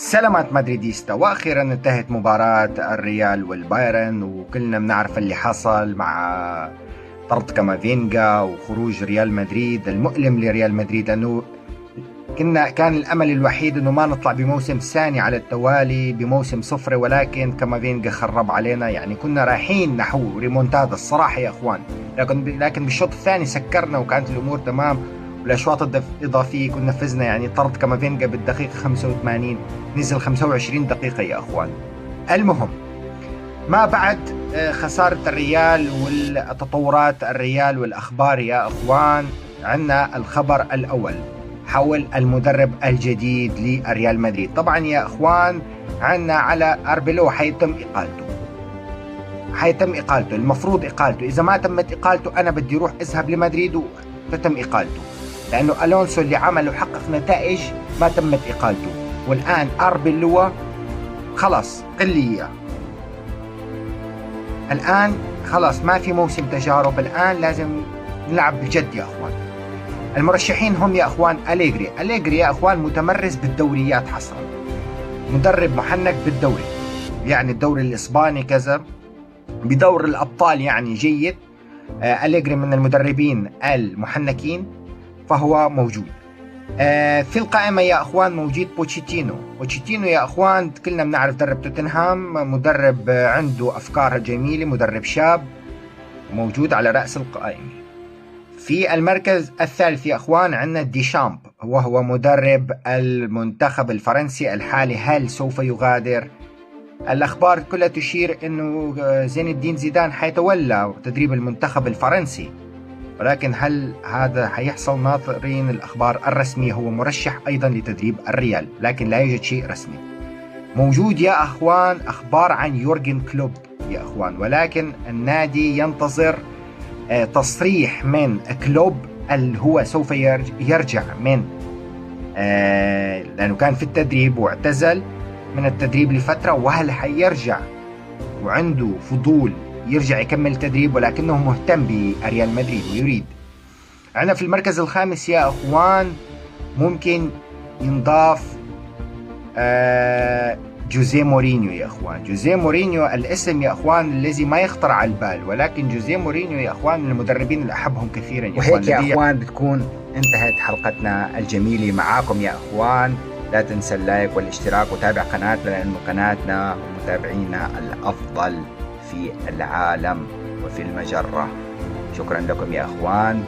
سلامات مدريديستا. واخيرا انتهت مباراة الريال والبايرن، وكلنا بنعرف اللي حصل مع طرد كامافينجا وخروج ريال مدريد المؤلم لريال مدريد، انه كان الامل الوحيد انه ما نطلع بموسم ثاني على التوالي بموسم صفري، ولكن كامافينجا خرب علينا. يعني كنا رايحين نحو ريمونتادا الصراحة يا اخوان، لكن بالشوط الثاني سكرنا وكانت الامور تمام، والاشواط الإضافية كنا فزنا. يعني طرد كامافينجا بالدقيقة 85 نزل 25 دقيقة يا أخوان. المهم، ما بعد خسارة الريال والتطورات الريال والأخبار يا أخوان، عندنا الخبر الأول حول المدرب الجديد لريال مدريد. طبعا يا أخوان عندنا على أربيلو حيتم إقالته، المفروض إقالته. إذا ما تمت إقالته أنا بدي روح أذهب لمدريد وتتم إقالته، لأنه ألونسو اللي عمل وحقق نتائج ما تمت إقالته. والآن أربيلو خلاص قلية، الآن خلاص ما في موسم تجارب، الآن لازم نلعب بجد يا أخوان. المرشحين هم يا أخوان أليجري يا أخوان، متمرس بالدوريات حصرا، مدرب محنك بالدوري، يعني الدوري الإسباني كذا، بدور الأبطال يعني جيد. أليجري من المدربين المحنكين، فهو موجود. في القائمة يا أخوان موجود بوتشيتينو يا أخوان، كلنا بنعرف مدرب توتنهام، مدرب عنده أفكار جميلة، مدرب شاب موجود على رأس القائمة. في المركز الثالث يا أخوان عندنا ديشامب، وهو مدرب المنتخب الفرنسي الحالي. هل سوف يغادر؟ الأخبار كلها تشير أنه زين الدين زيدان حيتولى تدريب المنتخب الفرنسي، ولكن هل هذا حيحصل؟ ناظرين الأخبار الرسمية. هو مرشح أيضا لتدريب الريال، لكن لا يوجد شيء رسمي. موجود يا أخوان أخبار عن يورجن كلوب يا أخوان، ولكن النادي ينتظر تصريح من كلوب اللي هو سوف يرجع من لأنه كان في التدريب واعتزل من التدريب لفترة، وهل حيرجع وعنده فضول يرجع يكمل تدريب، ولكنه مهتم بريال مدريد ويريد. عندنا في المركز الخامس يا أخوان ممكن ينضاف جوزيه مورينيو يا أخوان. جوزيه مورينيو الاسم يا أخوان الذي ما يخطر على البال، ولكن جوزيه مورينيو يا أخوان من المدربين اللي أحبهم كثيرا يا وهيك يا أخوان بتكون انتهت حلقتنا الجميلة معاكم يا أخوان. لا تنسى اللايك والاشتراك وتابع قناتنا، لأنه قناتنا ومتابعينا الأفضل في العالم وفي المجرة. شكرا لكم يا أخوان،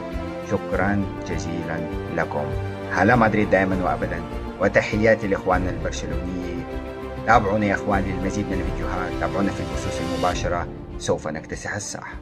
شكرا جزيلا لكم. هلا مدريد دائما وأبدا، وتحياتي لإخواننا البرشلونيين. تابعونا يا أخوان للمزيد من الفيديوهات، تابعونا في البثوث المباشرة، سوف نكتسح الساحة.